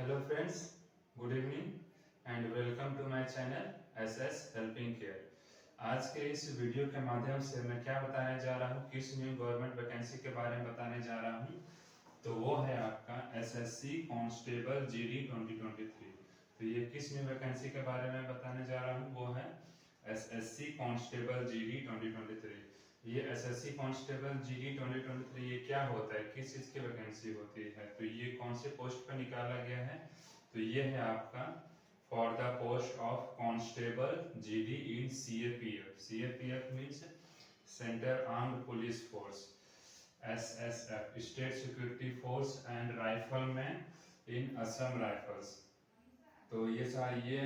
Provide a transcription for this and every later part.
Hello friends, good evening and welcome to my channel SS helping care. आज के इस video के माध्यम से मैं क्या बताने जा रहा हूँ, किस न्यू गवर्नमेंट वैकेंसी के बारे में बताने जा रहा हूँ। तो वो है आपका एसएससी कांस्टेबल जीडी 2023। तो ये किस न्यू वैकेंसी के बारे में बताने जा रहा हूँ, वो है एसएससी कांस्टेबल जीडी 2023। ये एसएससी कांस्टेबल जीडी 2023 ये क्या होता है, किस चीज की वैकेंसी होती है, तो ये कौन से पोस्ट पर निकाला गया है। तो ये है आपका for the post of constable GD in CAPF. CAPF means central armed police force, SSF state security force and rifleman in Assam rifles. तो ये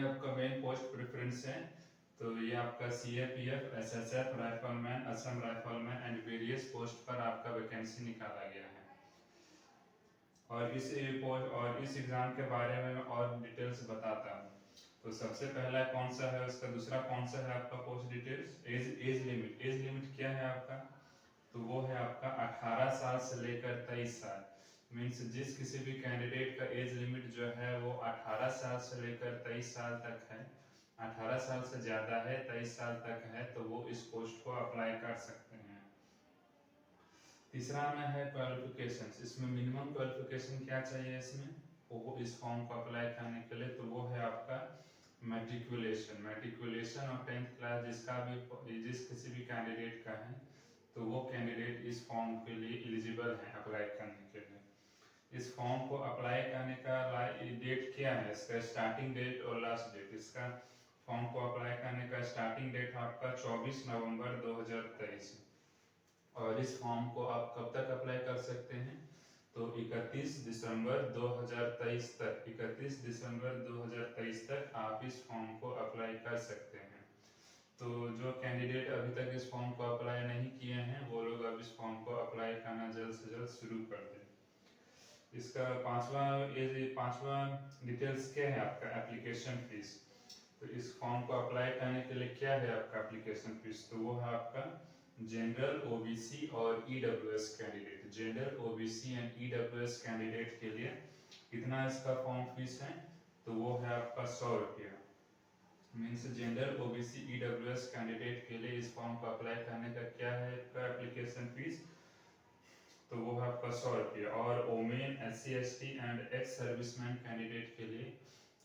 आपका मेन पोस्ट प्रेफरेंस है। तो ये आपका CAPF, SSF, rifleman, Assam rifleman and various post पर आपका vacancy निकाला गया है। और इस एग्जाम के बारे में मैं और डिटेल्स बताता हूँ। तो सबसे पहला कौन सा है, उसका दूसरा कौन सा है आपका post details. Age limit, age limit क्या है आपका, तो वो है आपका 18 साल से लेकर 23 साल। मीन्स जिस किसी भी कैंडिडेट का एज लिमिट जो है वो 18 साल से लेकर 23 साल तक है, 18 साल से ज्यादा है, 23 साल तक है, तो वो इस पोस्ट को अप्लाई कर सकते हैं। तीसरा में है क्वालिफिकेशन। इसमें मिनिमम क्वालिफिकेशन क्या चाहिए इसमें, वो इस फॉर्म को अप्लाई करने के लिए, तो वो है आपका मैट्रिकुलेशन। मैट्रिकुलेशन और 10th क्लास जिसका भी, जिस किसी भी कैंडिडेट का है, तो वो कैंडिडेट इस फॉर्म के लिए एलिजिबल है अप्लाई करने के लिए। इस फॉर्म को अप्लाई करने का डेट क्या है, इसका स्टार्टिंग डेट और लास्ट डेट। इसका फॉर्म को अप्लाई करने का स्टार्टिंग डेट आपका 24 नवंबर 2023। और इस फॉर्म को आप कब तक अप्लाई कर सकते हैं, तो 31 दिसंबर 2023 तक, 31 दिसंबर 2023 तक आप इस फॉर्म को अप्लाई कर सकते हैं। तो जो कैंडिडेट अभी तक इस फॉर्म को अप्लाई नहीं किए हैं, वो लोग अब इस फॉर्म को अप्लाई करना जल्द से जल्द शुरू कर दें। इसका पांचवा डिटेल्स क्या है आपका, एप्लीकेशन फीस। तो इस फॉर्म को अप्लाई करने के लिए क्या है आपका एप्लीकेशन फीस, तो वो है आपका जनरल, ओबीसी और EWS candidate. General, OBC and EWS candidate के लिए कितना इसका फॉर्म फीस है, तो वो है आपका 100 रुपया। Means general, OBC, EWS candidate के लिए इस फॉर्म को अप्लाई करने का क्या है आपका एप्लीकेशन फीस, तो वो है आपका 100 रुपया। और women, SC ST and ex serviceman candidate के लिए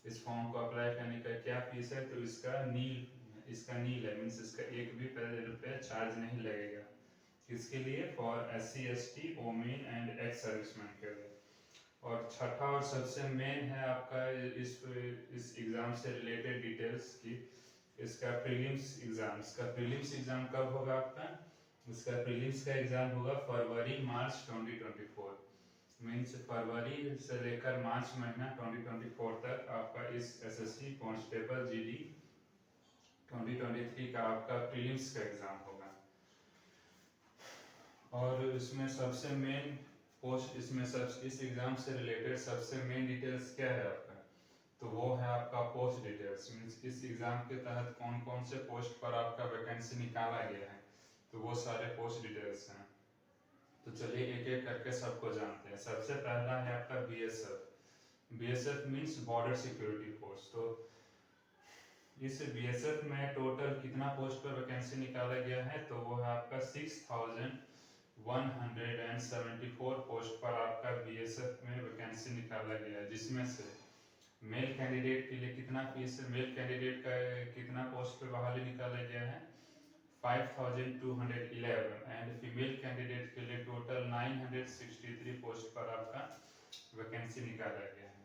इस फॉर्म को अप्लाई करने का क्या फीस है, तो इसका नील है। मीन्स इसका एक भी रुपया चार्ज नहीं लगेगा। किसके लिए, for SC ST, women and ex serviceman के लिए। और छठा और सबसे मेन है आपका इस एग्जाम से रिलेटेड डिटेल्स की, इसका प्रीलिम्स एग्जाम। इसका प्रीलिम्स एग्जाम कब होगा आपका, इसका प्रीलिम्स का एग्जाम होगा फरवरी मार्च 2024। मीन्स फरवरी से लेकर मार्च महीना 2024 तक आपका इस एसएससी कांस्टेबल जीडी 2023 का आपका प्रीलिम्स का एग्जाम होगा। और इसमें सबसे मेन पोस्ट, इस एग्जाम से रिलेटेड सबसे मेन डिटेल्स क्या है आपका, तो वो है आपका पोस्ट डिटेल्स। मीन्स इस एग्जाम के तहत कौन कौन से पोस्ट पर आपका वैकेंसी निकाला गया है, तो वो सारे पोस्ट डिटेल्स हैं। तो चलिए एक एक करके सबको जानते हैं। सबसे पहला है आपका BSF. BSF means border security force. तो इस बीएसएफ में टोटल कितना पोस्ट पर वैकेंसी निकाला गया है, तो वो है आपका 6174 पोस्ट पर आपका बीएसएफ में वैकेंसी निकाला गया है। जिसमें से मेल कैंडिडेट के लिए कितना फीस है, मेल कैंडिडेट का कितना पोस्ट पर बहाली निकाला गया है, 5211 एंड फीमेल कैंडिडेट के लिए टोटल 963 पोस्ट पर आपका वैकेंसी निकाला गया है।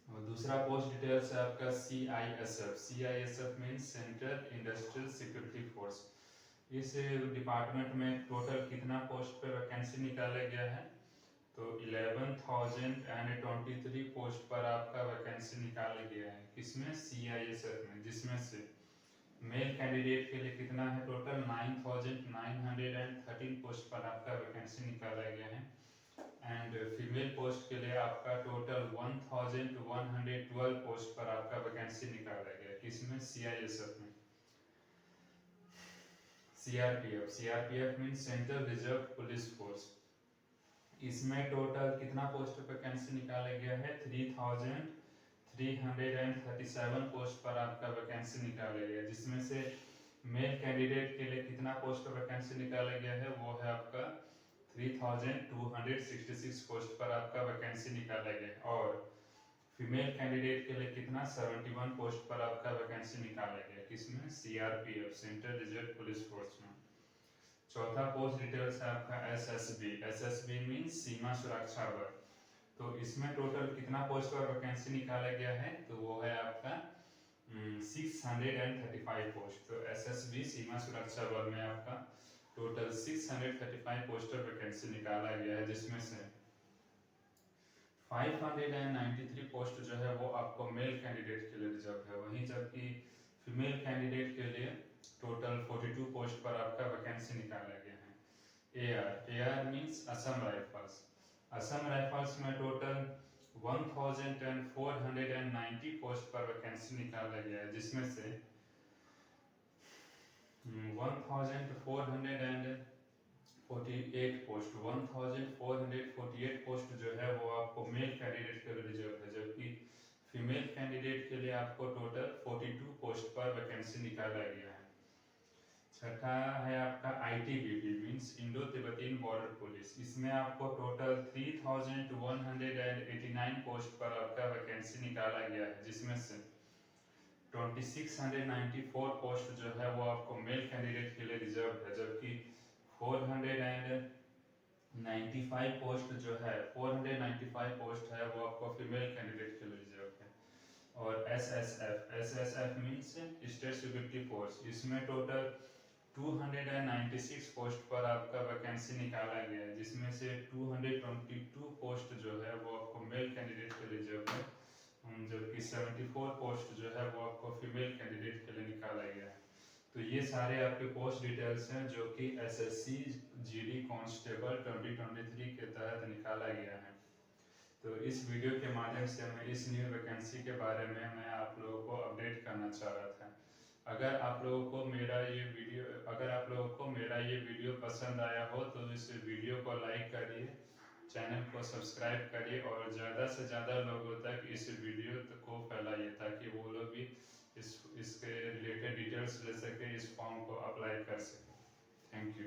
और दूसरा पोस्ट डिटेल्स है आपका CISF। CISF means central industrial security force. इस डिपार्टमेंट में टोटल कितना पोस्ट पे वैकेंसी निकाला गया है, तो 11,023 पोस्ट पर आपका वैकेंसी निकाला गया है। किसमें, CISF में। जिसमें से मेल कैंडिडेट के लिए कितना है, टोटल 9,913 पोस्ट पर आपका वैकेंसी निकाला गया है। एंड फीमेल पोस्ट के लिए आपका टोटल 1,112 पोस्ट पर आपका वैकेंसी निकाला गया है। किसमें, CISF में। CRPF। CRPF mean central reserve police force. इसमें टोटल कितना पोस्ट वैकेंसी निकाला गया है? 3337 पोस्ट पर आपका वैकेंसी निकाला गया, जिसमें से मेल कैंडिडेट के लिए कितना पोस्ट वैकेंसी निकाला गया है? वो है आपका 3266 पोस्ट पर आपका वैकेंसी निकाला गया। और फीमेल कैंडिडेट के लिए कितना? 71 पोस्ट पर आपका वैकेंसी निकाला गया। किसमें? CRPF, central reserve police force में। चौथा पोस्ट डिटेल्स है आपका एसएसबी। एसएसबी मींस सीमा सुरक्षा बल। तो इसमें टोटल कितना पोस्ट पर वैकेंसी निकाला गया है? तो वो है आपका 635 पोस्ट। तो एसएसबी सीमा सुरक्षा बल में आपका टोटल 635 पोस्ट पर वैकेंसी निकाला गया है, जिसमें से 593 पोस्ट जो है वो आपको मेल कैंडिडेट के लिए रिजर्व है। वहीं जबकि फीमेल कैंडिडेट के लिए टोटल 42 पोस्ट पर आपका वैकेंसी निकाला गया है। AR means Assam rifles. Assam rifles में टोटल 1490 पोस्ट पर वैकेंसी निकाला गया है, जिसमें से 1448 पोस्ट जो है वो आपको मेल कैंडिडेट के लिए रिजर्व है, जबकि फीमेल कैंडिडेट के लिए आपको टोटल 42 पोस्ट पर वैकेंसी निकाला गया है। छठा है आपका ITBP means Indo तिब्बतीन border police. इसमें आपको टोटल 3189 पोस्ट पर आपका वैकेंसी निकाला गया है, जिसमें से 2694 पोस्ट जो है वो आपको मेल कैंडिडेट के लिए रिजर्व है, जबकि 495 पोस्ट जो है 495 पोस्ट है वो आपको फीमेल कैंडिडेट के लिए रिजर्व है। और SSF means state security force. इसमें टोटल 296 पोस्ट पर आपका वैकेंसी निकाला गया है, जिसमें से 222 पोस्ट जो है वो आपको मेल कैंडिडेट के लिए रिजर्व है, जबकि 74 पोस्ट जो है वो आपको फीमेल कैंडिडेट के लिए निकाला गया है। तो ये सारे आपके पोस्ट डिटेल्स हैं जो कि एसएससी जीडी कांस्टेबल 2023 के तहत निकाला गया है। तो इस वीडियो के माध्यम से मैं इस न्यू वैकेंसी के बारे में मैं आप लोगों को अपडेट करना चाह रहा था। अगर आप लोगों को मेरा ये वीडियो पसंद आया हो तो इस वीडियो को लाइक करिए, चैनल को सब्सक्राइब करिए और ज़्यादा से ज़्यादा लोगों तक इस वीडियो को फैलाइए, ताकि वो लोग भी इसके रिलेटेड डिटेल्स ले सके, इस फॉर्म को अप्लाई कर सके। Thank you.